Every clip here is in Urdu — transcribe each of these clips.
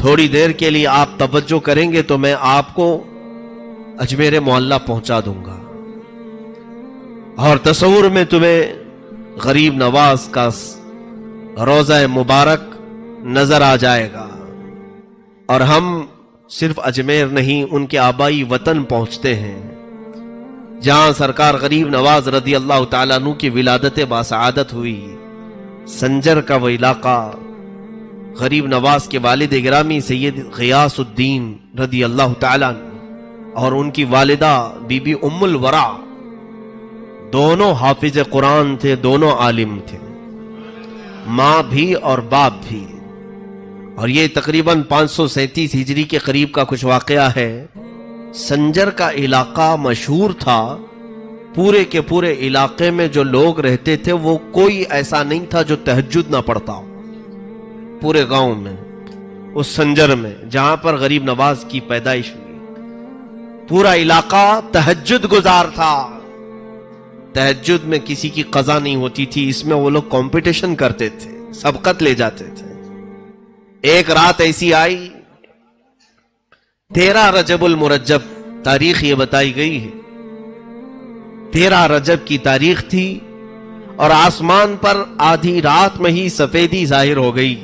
تھوڑی دیر کے لیے آپ توجہ کریں گے تو میں آپ کو اجمیر معلیٰ پہنچا دوں گا، اور تصور میں تمہیں غریب نواز کا روضہ مبارک نظر آ جائے گا، اور ہم صرف اجمیر نہیں ان کے آبائی وطن پہنچتے ہیں جہاں سرکار غریب نواز رضی اللہ تعالیٰ عنہ کی ولادت باسعادت ہوئی۔ سنجر کا وہ علاقہ، غریب نواز کے والد گرامی سید غیاث الدین رضی اللہ تعالیٰ عنہ اور ان کی والدہ بی بی ام الورا، دونوں حافظ قرآن تھے، دونوں عالم تھے، ماں بھی اور باپ بھی۔ اور یہ تقریباً 537 ہجری کے قریب کا کچھ واقعہ ہے۔ سنجر کا علاقہ مشہور تھا، پورے کے پورے علاقے میں جو لوگ رہتے تھے وہ کوئی ایسا نہیں تھا جو تہجد نہ پڑھتا ہو، پورے گاؤں میں، اس سنجر میں جہاں پر غریب نواز کی پیدائش ہوئی، پورا علاقہ تہجد گزار تھا۔ تہجد میں کسی کی قضا نہیں ہوتی تھی، اس میں وہ لوگ کمپٹیشن کرتے تھے، سبقت لے جاتے تھے۔ ایک رات ایسی آئی، 13 رجب المرجب تاریخ یہ بتائی گئی ہے، 13 رجب کی تاریخ تھی، اور آسمان پر آدھی رات میں ہی سفیدی ظاہر ہو گئی،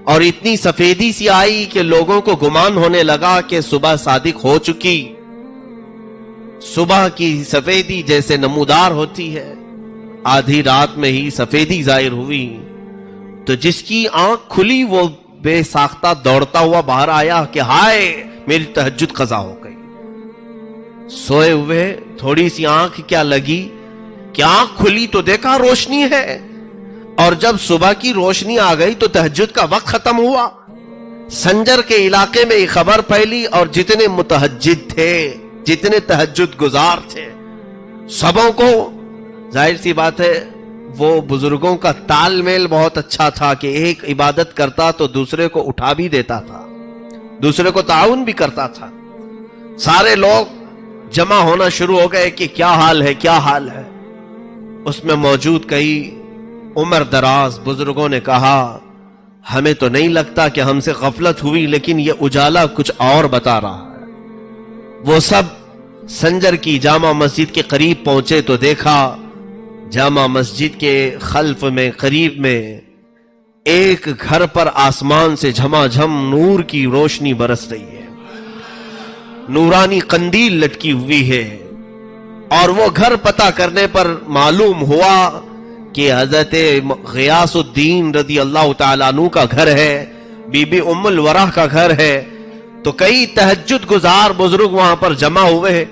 اور اتنی سفیدی سی آئی کہ لوگوں کو گمان ہونے لگا کہ صبح صادق ہو چکی۔ صبح کی سفیدی جیسے نمودار ہوتی ہے، آدھی رات میں ہی سفیدی ظاہر ہوئی، تو جس کی آنکھ کھلی وہ بے ساختہ دوڑتا ہوا باہر آیا کہ ہائے میری تہجد قضا ہو گئی۔ سوئے ہوئے تھوڑی سی آنکھ کیا لگی کہ آنکھ کھلی تو دیکھا روشنی ہے، اور جب صبح کی روشنی آ گئی تو تہجد کا وقت ختم ہوا۔ سنجر کے علاقے میں یہ خبر پھیلی، اور جتنے متہجد تھے، جتنے تہجد گزار تھے، سبوں کو ظاہر سی بات ہے وہ بزرگوں کا تال میل بہت اچھا تھا کہ ایک عبادت کرتا تو دوسرے کو اٹھا بھی دیتا تھا، دوسرے کو تعاون بھی کرتا تھا۔ سارے لوگ جمع ہونا شروع ہو گئے کہ کیا حال ہے، کیا حال ہے۔ اس میں موجود کئی عمر دراز بزرگوں نے کہا ہمیں تو نہیں لگتا کہ ہم سے غفلت ہوئی، لیکن یہ اجالا کچھ اور بتا رہا ہے۔ وہ سب سنجر کی جامع مسجد کے قریب پہنچے تو دیکھا جامع مسجد کے خلف میں قریب میں ایک گھر پر آسمان سے جھما جھم نور کی روشنی برس رہی ہے، نورانی قندیل لٹکی ہوئی ہے، اور وہ گھر پتہ کرنے پر معلوم ہوا کہ حضرت غیاث الدین رضی اللہ تعالیٰ عنہ کا گھر ہے، بی بی ام الورا کا گھر ہے۔ تو کئی تہجد گزار بزرگ وہاں پر جمع ہوئے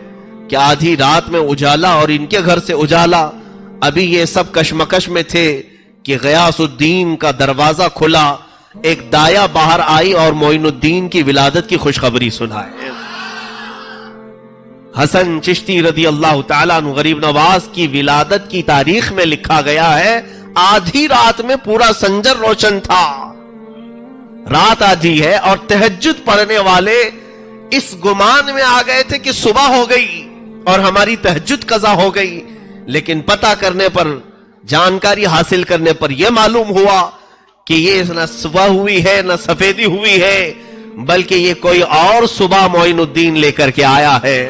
کہ آدھی رات میں اجالا اور ان کے گھر سے اجالا۔ ابھی یہ سب کشمکش میں تھے کہ غیاث الدین کا دروازہ کھلا، ایک دایا باہر آئی اور معین الدین کی ولادت کی خوشخبری سنائے۔ حسن چشتی رضی اللہ تعالیٰ عنہ غریب نواز کی ولادت کی تاریخ میں لکھا گیا ہے آدھی رات میں پورا سنجر روشن تھا۔ رات آدھی ہے اور تہجد پڑھنے والے اس گمان میں آ گئے تھے کہ صبح ہو گئی اور ہماری تہجد قضا ہو گئی، لیکن پتہ کرنے پر، جانکاری حاصل کرنے پر یہ معلوم ہوا کہ یہ نہ صبح ہوئی ہے نہ سفیدی ہوئی ہے، بلکہ یہ کوئی اور صبح معین الدین لے کر کے آیا ہے۔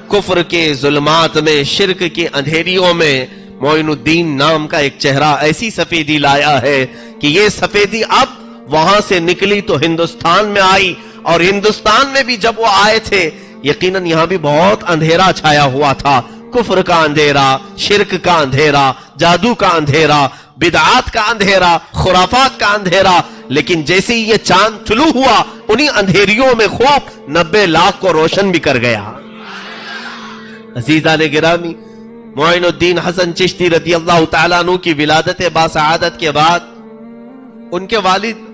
کفر کے ظلمات میں، شرک کے اندھیریوں میں معین الدین نام کا ایک چہرہ ایسی سفیدی لایا ہے کہ یہ سفیدی اب وہاں سے نکلی تو ہندوستان میں آئی، اور ہندوستان میں بھی جب وہ آئے تھے یقیناً یہاں بھی بہت اندھیرا چھایا ہوا تھا، کفر کا اندھیرا، شرک کا اندھیرا، جادو کا اندھیرا، بدعات کا اندھیرا، خرافات کا اندھیرا۔ لیکن جیسے ہی یہ چاند طلوع ہوا انہی اندھیریوں میں خوب 90 لاکھ کو روشن بھی کر گیا۔ عزیزان گرامی، معین الدین حسن چشتی رضی اللہ تعالیٰ عنہ کی ولادت باسعادت کے بعد ان کے والد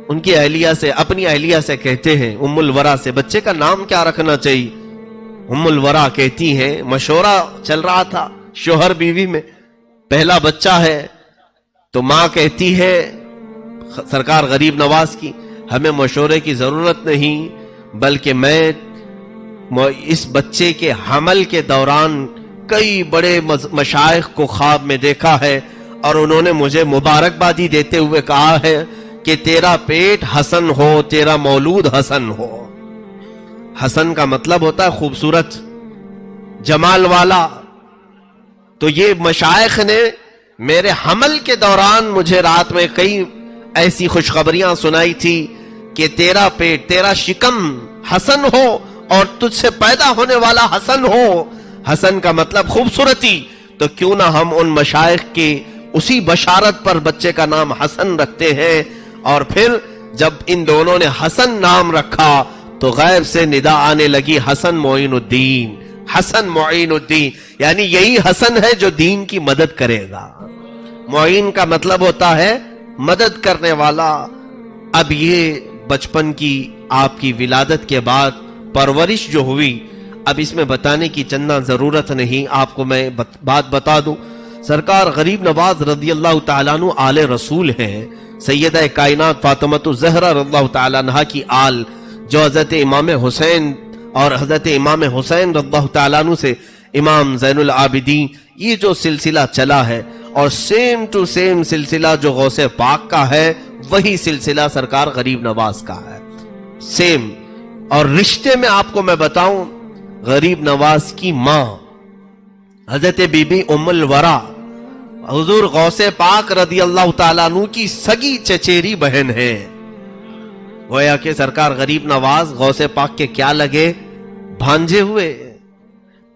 ان کی اہلیہ سے، اپنی اہلیہ سے کہتے ہیں، ام الورا سے، بچے کا نام کیا رکھنا چاہیے؟ ام الورا کہتی ہیں، مشورہ چل رہا تھا شوہر بیوی میں، پہلا بچہ ہے تو ماں کہتی ہے سرکار غریب نواز کی، ہمیں مشورے کی ضرورت نہیں، بلکہ میں اس بچے کے حمل کے دوران کئی بڑے مشائخ کو خواب میں دیکھا ہے، اور انہوں نے مجھے مبارکبادی دیتے ہوئے کہا ہے کہ تیرا پیٹ حسن ہو، تیرا مولود حسن ہو۔ حسن کا مطلب ہوتا ہے خوبصورت، جمال والا۔ تو یہ مشائخ نے میرے حمل کے دوران مجھے رات میں کئی ایسی خوشخبریاں سنائی تھی کہ تیرا پیٹ، تیرا شکم حسن ہو اور تجھ سے پیدا ہونے والا حسن ہو۔ حسن کا مطلب خوبصورتی۔ تو کیوں نہ ہم ان مشائخ کی اسی بشارت پر بچے کا نام حسن رکھتے ہیں، اور پھر جب ان دونوں نے حسن نام رکھا تو غیب سے ندا آنے لگی حسن معین الدین، حسن معین الدین، یعنی یہی حسن ہے جو دین کی مدد کرے گا۔ معین کا مطلب ہوتا ہے مدد کرنے والا۔ اب یہ بچپن کی آپ کی ولادت کے بعد پرورش جو ہوئی، اب اس میں بتانے کی چندہ ضرورت نہیں، آپ کو میں بات بتا دوں۔ سرکار غریب نواز رضی اللہ تعالیٰ عنہ آل رسول ہیں، سیدہ کائنات فاطمۃ الزہرا رضی اللہ تعالیٰ عنہ کی آل، جو حضرت امام حسین اور حضرت امام حسین رضی اللہ تعالیٰ عنہ سے امام زین العابدین، یہ جو سلسلہ چلا ہے، اور سیم ٹو سیم سلسلہ جو غوث پاک کا ہے وہی سلسلہ سرکار غریب نواز کا ہے، سیم۔ اور رشتے میں آپ کو میں بتاؤں، غریب نواز کی ماں حضرت بی بی ام الورا حضور غوث پاک رضی اللہ تعالیٰ عنہ کی سگی چچیری بہن ہے۔ گویا کہ سرکار غریب نواز غوث پاک کے کیا لگے؟ بھانجے ہوئے۔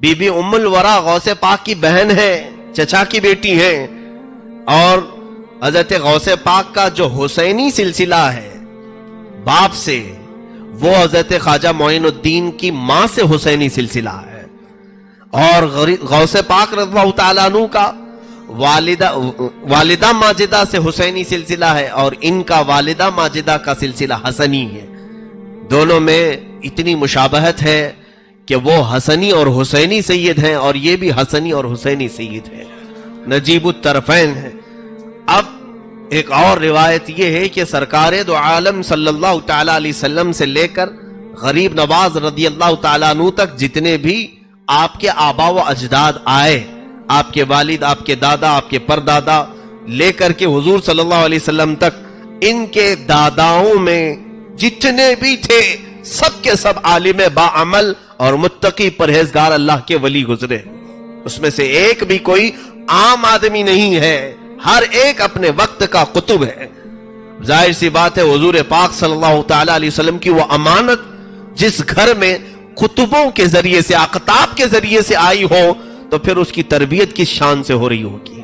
بی بی ام الورا غوث پاک کی بہن ہے، چچا کی بیٹی ہے، اور حضرت غوث پاک کا جو حسینی سلسلہ ہے باپ سے، وہ حضرت خواجہ معین الدین کی ماں سے حسینی سلسلہ ہے، اور غوث پاک رضی اللہ تعالیٰ عنہ کا والدہ ماجدہ سے حسینی سلسلہ ہے، اور ان کا والدہ ماجدہ کا سلسلہ حسنی ہے۔ دونوں میں اتنی مشابہت ہے کہ وہ حسنی اور حسینی سید ہیں، اور یہ بھی حسنی اور حسینی سید ہیں، نجیب الطرفین ہیں۔ اب ایک اور روایت یہ ہے کہ سرکار دو عالم صلی اللہ تعالی علیہ وسلم سے لے کر غریب نواز رضی اللہ تعالیٰ عنہ تک جتنے بھی آپ کے آبا و اجداد آئے، آپ کے والد، آپ کے دادا، آپ کے پردادا، لے کر کے حضور صلی اللہ علیہ وسلم تک، ان کے داداؤں میں جتنے بھی تھے سب کے سب عالم باعمل اور متقی پرہیزگار اللہ کے ولی گزرے۔ اس میں سے ایک بھی کوئی عام آدمی نہیں ہے، ہر ایک اپنے وقت کا قطب ہے۔ ظاہر سی بات ہے حضور پاک صلی اللہ تعالی علیہ وسلم کی وہ امانت جس گھر میں قطبوں کے ذریعے سے، اقطاب کے ذریعے سے آئی ہو، تو پھر اس کی تربیت کس شان سے ہو رہی ہوگی۔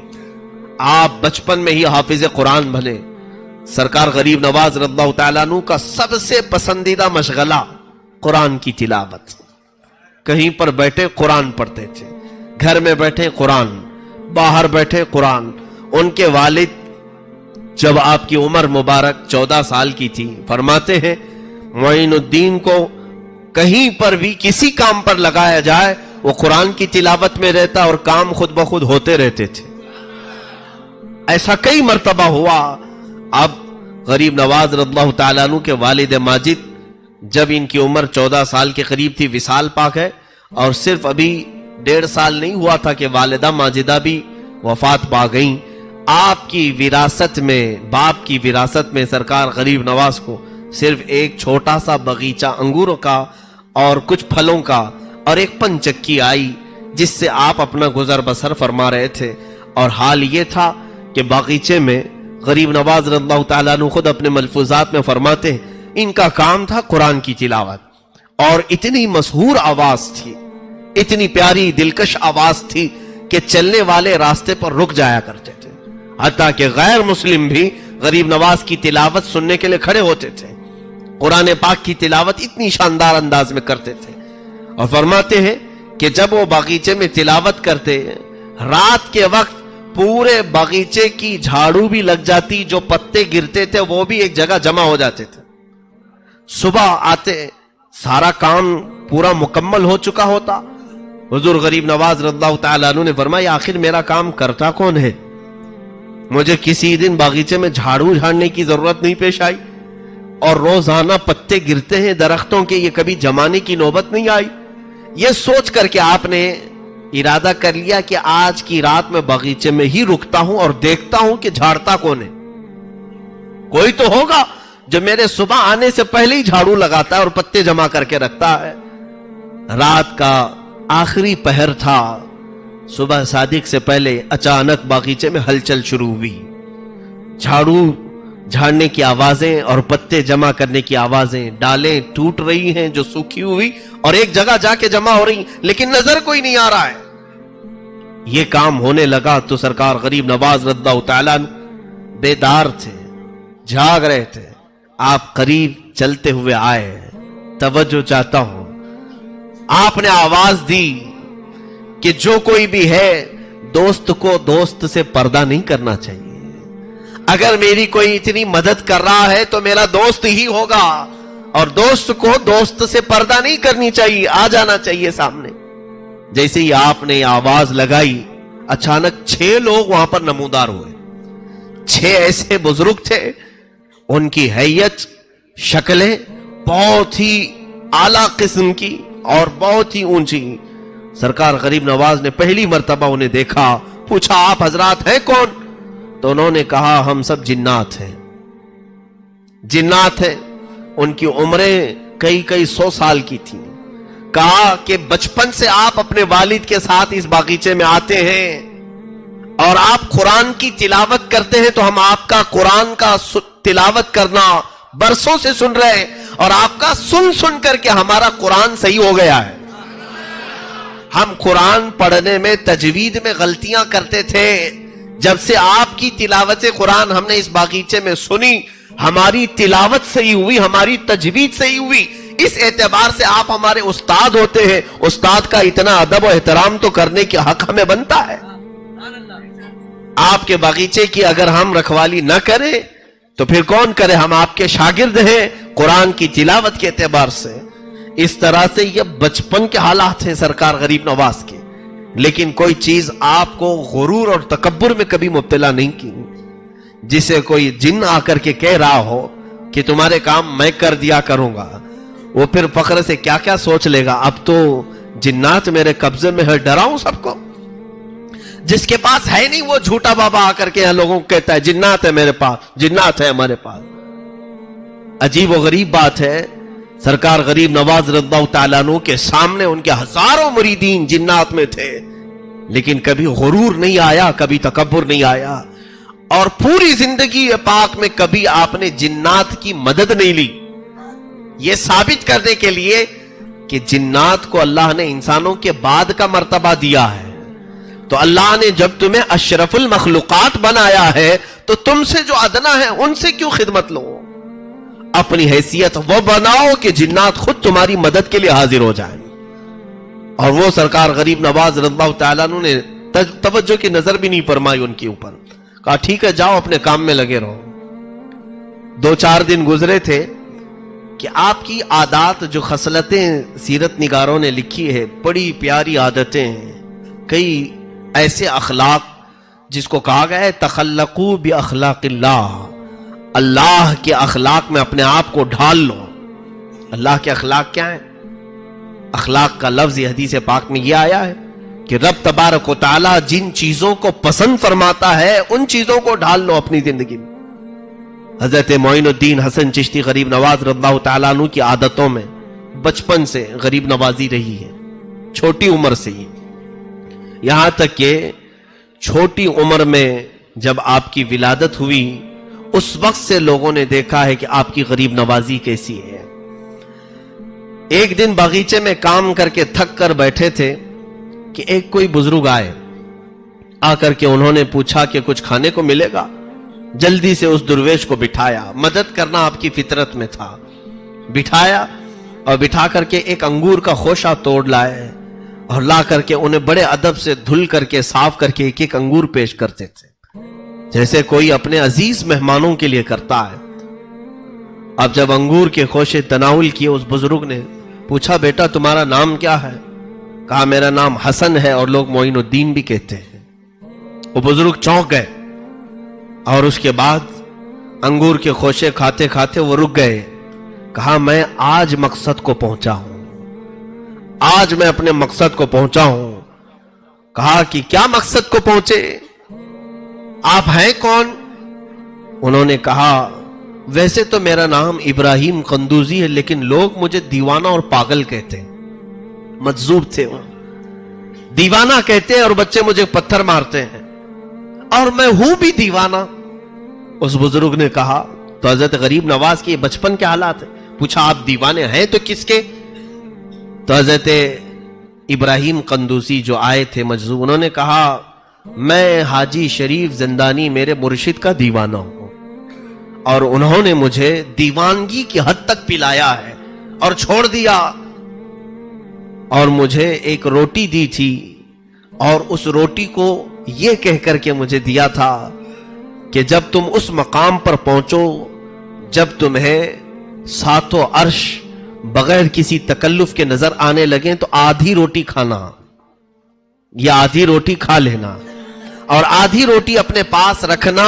آپ بچپن میں ہی حافظ قرآن بنے۔ سرکار غریب نواز رضی اللہ تعالیٰ عنہ کا سب سے پسندیدہ مشغلہ قرآن کی تلاوت۔ کہیں پر بیٹھے قرآن پڑھتے تھے، گھر میں بیٹھے قرآن، باہر بیٹھے قرآن۔ ان کے والد جب آپ کی عمر مبارک 14 سال کی تھی، فرماتے ہیں معین الدین کو کہیں پر بھی کسی کام پر لگایا جائے وہ قرآن کی تلاوت میں رہتا اور کام خود بخود ہوتے رہتے تھے۔ ایسا کئی مرتبہ ہوا۔ اب غریب نواز رضی اللہ تعالیٰ عنہ کے والد ماجد جب ان کی عمر 14 سال کے قریب تھی، وصال پاک ہے، اور صرف ابھی 1.5 سال نہیں ہوا تھا کہ والدہ ماجدہ بھی وفات پا گئیں۔ آپ کی وراثت میں، باپ کی وراثت میں سرکار غریب نواز کو صرف ایک چھوٹا سا باغیچہ انگوروں کا اور کچھ پھلوں کا اور ایک پنچکی آئی، جس سے آپ اپنا گزر بسر فرما رہے تھے۔ اور حال یہ تھا کہ باغیچے میں غریب نواز رضی اللہ تعالیٰ عنہ خود اپنے ملفوظات میں فرماتے ہیں ان کا کام تھا قرآن کی تلاوت، اور اتنی مسحور آواز تھی، اتنی پیاری دلکش آواز تھی کہ چلنے والے راستے پر رک جایا کرتے تھے، حتیٰ کہ غیر مسلم بھی غریب نواز کی تلاوت سننے کے لیے کھڑے ہوتے تھے۔ قرآن پاک کی تلاوت اتنی شاندار انداز میں کرتے تھے، اور فرماتے ہیں کہ جب وہ باغیچے میں تلاوت کرتے، رات کے وقت پورے باغیچے کی جھاڑو بھی لگ جاتی، جو پتے گرتے تھے وہ بھی ایک جگہ جمع ہو جاتے تھے۔ صبح آتے سارا کام پورا مکمل ہو چکا ہوتا۔ حضور غریب نواز رضی اللہ تعالیٰ عنہ نے فرمایا آخر میرا کام کرتا کون ہے؟ مجھے کسی دن باغیچے میں جھاڑو جھاڑنے کی ضرورت نہیں پیش آئی، اور روزانہ پتے گرتے ہیں درختوں کے، یہ کبھی جمانے کی نوبت نہیں آئی۔ یہ سوچ کر کے آپ نے ارادہ کر لیا کہ آج کی رات میں باغیچے میں ہی رکتا ہوں اور دیکھتا ہوں کہ جھاڑتا کون ہے۔ کوئی تو ہوگا جو میرے صبح آنے سے پہلے ہی جھاڑو لگاتا ہے اور پتے جمع کر کے رکھتا ہے. رات کا آخری پہر تھا. صبح صادق سے پہلے اچانک باغیچے میں ہلچل شروع ہوئی. جھاڑو جھاڑنے کی آوازیں اور پتے جمع کرنے کی آوازیں. ڈالیں ٹوٹ رہی ہیں جو سوکھی ہوئی اور ایک جگہ جا کے جمع ہو رہی, لیکن نظر کوئی نہیں آ رہا ہے. یہ کام ہونے لگا تو سرکار غریب نواز رضی اللہ تعالیٰ بیدار تھے, جاگ رہے تھے. آپ قریب چلتے ہوئے آئے. توجہ چاہتا ہوں, آپ نے آواز دی کہ جو کوئی بھی ہے دوست کو دوست سے پردہ نہیں کرنا چاہیے. اگر میری کوئی اتنی مدد کر رہا ہے تو میرا دوست ہی ہوگا, اور دوست کو دوست سے پردہ نہیں کرنی چاہیے, آ جانا چاہیے سامنے. جیسے ہی آپ نے آواز لگائی, اچانک 6 لوگ وہاں پر نمودار ہوئے. 6 ایسے بزرگ تھے, ان کی حیت شکلیں بہت ہی اعلیٰ قسم کی اور بہت ہی اونچی. سرکار غریب نواز نے پہلی مرتبہ انہیں دیکھا. پوچھا آپ حضرات ہیں کون؟ تو انہوں نے کہا ہم سب جنات ہیں. جنات ہیں. ان کی عمریں کئی 100 سال کی تھیں. کہا کہ بچپن سے آپ اپنے والد کے ساتھ اس باغیچے میں آتے ہیں اور آپ قرآن کی تلاوت کرتے ہیں, تو ہم آپ کا قرآن کا تلاوت کرنا برسوں سے سن رہے ہیں, اور آپ کا سن کر کے ہمارا قرآن صحیح ہو گیا ہے. ہم قرآن پڑھنے میں تجوید میں غلطیاں کرتے تھے. جب سے آپ کی تلاوت قرآن ہم نے اس باغیچے میں سنی, ہماری تلاوت صحیح ہوئی, ہماری تجوید صحیح ہوئی. اس اعتبار سے آپ ہمارے استاد ہوتے ہیں. استاد کا اتنا ادب و احترام تو کرنے کے حق ہمیں بنتا ہے. آپ کے باغیچے کی اگر ہم رکھوالی نہ کریں تو پھر کون کرے؟ ہم آپ کے شاگرد ہیں قرآن کی تلاوت کے اعتبار سے. اس طرح سے یہ بچپن کے حالات ہیں سرکار غریب نواز کے. لیکن کوئی چیز آپ کو غرور اور تکبر میں کبھی مبتلا نہیں کی. جسے کوئی جن آ کر کے کہہ رہا ہو کہ تمہارے کام میں کر دیا کروں گا, وہ پھر فخر سے کیا کیا سوچ لے گا. اب تو جنات میرے قبضے میں ہے, ڈراؤں سب کو. جس کے پاس ہے نہیں وہ جھوٹا بابا آ کر کے یہاں لوگوں کو کہتا ہے جنات ہے میرے پاس, جنات ہے ہمارے پاس. عجیب و غریب بات ہے, سرکار غریب نواز رضی اللہ تعالیٰ عنہ کے سامنے ان کے ہزاروں مریدین جنات میں تھے, لیکن کبھی غرور نہیں آیا, کبھی تکبر نہیں آیا. اور پوری زندگی پاک میں کبھی آپ نے جنات کی مدد نہیں لی. یہ ثابت کرنے کے لیے کہ جنات کو اللہ نے انسانوں کے بعد کا مرتبہ دیا ہے. تو اللہ نے جب تمہیں اشرف المخلوقات بنایا ہے تو تم سے جو ادنا ہے ان سے کیوں خدمت لو؟ اپنی حیثیت وہ بناؤ کہ جنات خود تمہاری مدد کے لیے حاضر ہو جائیں. اور وہ سرکار غریب نواز رضی اللہ تعالیٰ عنہ نے توجہ کی نظر بھی نہیں فرمائی ان کے اوپر. کہا ٹھیک ہے جاؤ اپنے کام میں لگے رہو. 2-4 دن گزرے تھے کہ آپ کی عادات جو خصلتیں سیرت نگاروں نے لکھی ہے, بڑی پیاری عادتیں ہیں. کئی ایسے اخلاق جس کو کہا گیا ہے تخلقوا باخلاق اللہ, اللہ کے اخلاق میں اپنے آپ کو ڈھال لو. اللہ کے اخلاق کیا ہیں؟ اخلاق کا لفظ حدیث پاک میں یہ آیا ہے کہ رب تبارک و تعالی جن چیزوں کو پسند فرماتا ہے ان چیزوں کو ڈھال لو اپنی زندگی میں. حضرت معین الدین حسن چشتی غریب نواز رضی اللہ تعالیٰ عنہ کی عادتوں میں بچپن سے غریب نوازی رہی ہے, چھوٹی عمر سے ہی. یہاں تک کہ چھوٹی عمر میں جب آپ کی ولادت ہوئی اس وقت سے لوگوں نے دیکھا ہے کہ آپ کی غریب نوازی کیسی ہے. ایک دن باغیچے میں کام کر کے تھک کر بیٹھے تھے کہ ایک کوئی بزرگ آئے. آ کر کے انہوں نے پوچھا کہ کچھ کھانے کو ملے گا. جلدی سے اس درویش کو بٹھایا, مدد کرنا آپ کی فطرت میں تھا. بٹھایا اور بٹھا کر کے ایک انگور کا خوشہ توڑ لائے اور لا کر کے انہیں بڑے ادب سے دھل کر کے صاف کر کے ایک ایک انگور پیش کرتے تھے, جیسے کوئی اپنے عزیز مہمانوں کے لیے کرتا ہے. اب جب انگور کے خوشے تناول کیے, اس بزرگ نے پوچھا بیٹا تمہارا نام کیا ہے؟ کہا میرا نام حسن ہے اور لوگ معین الدین بھی کہتے ہیں. وہ بزرگ چونک گئے اور اس کے بعد انگور کے خوشے کھاتے کھاتے وہ رک گئے. کہا میں آج مقصد کو پہنچا ہوں, آج میں اپنے مقصد کو پہنچا ہوں. کہا کہ کیا مقصد کو پہنچے؟ آپ ہیں کون؟ انہوں نے کہا ویسے تو میرا نام ابراہیم قندوزی ہے، لیکن لوگ مجھے دیوانہ اور پاگل کہتے ہیں. مجذوب تھے وہ، دیوانہ کہتے ہیں اور بچے مجھے پتھر مارتے ہیں، اور میں ہوں بھی دیوانہ. اس بزرگ نے کہا تو حضرت غریب نواز کے بچپن کے حالات ہیں. پوچھا آپ دیوانے ہیں تو کس کے؟ تو حضرت ابراہیم قندوزی جو آئے تھے مجذوب، انہوں نے کہا میں حاجی شریف زندانی میرے مرشد کا دیوانہ ہوں، اور انہوں نے مجھے دیوانگی کی حد تک پلایا ہے اور چھوڑ دیا، اور مجھے ایک روٹی دی تھی، اور اس روٹی کو یہ کہہ کر کے مجھے دیا تھا کہ جب تم اس مقام پر پہنچو جب تمہیں ساتوں عرش بغیر کسی تکلف کے نظر آنے لگیں تو آدھی روٹی کھانا، یا آدھی روٹی کھا لینا، اور آدھی روٹی اپنے پاس رکھنا.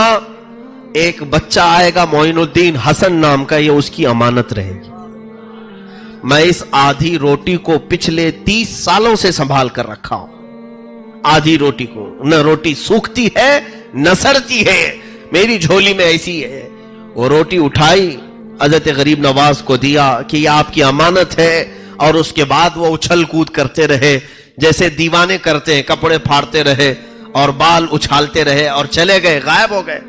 ایک بچہ آئے گا معین الدین حسن نام کا، یہ اس کی امانت رہے گی. میں اس آدھی روٹی کو پچھلے 30 سالوں سے سنبھال کر رکھا ہوں. آدھی روٹی کو، نہ روٹی سوکھتی ہے نہ سڑتی ہے، میری جھولی میں ایسی ہے. وہ روٹی اٹھائی، حضرت غریب نواز کو دیا کہ یہ آپ کی امانت ہے، اور اس کے بعد وہ اچھل کود کرتے رہے جیسے دیوانے کرتے ہیں، کپڑے پھاڑتے رہے اور بال اچھالتے رہے اور چلے گئے، غائب ہو گئے.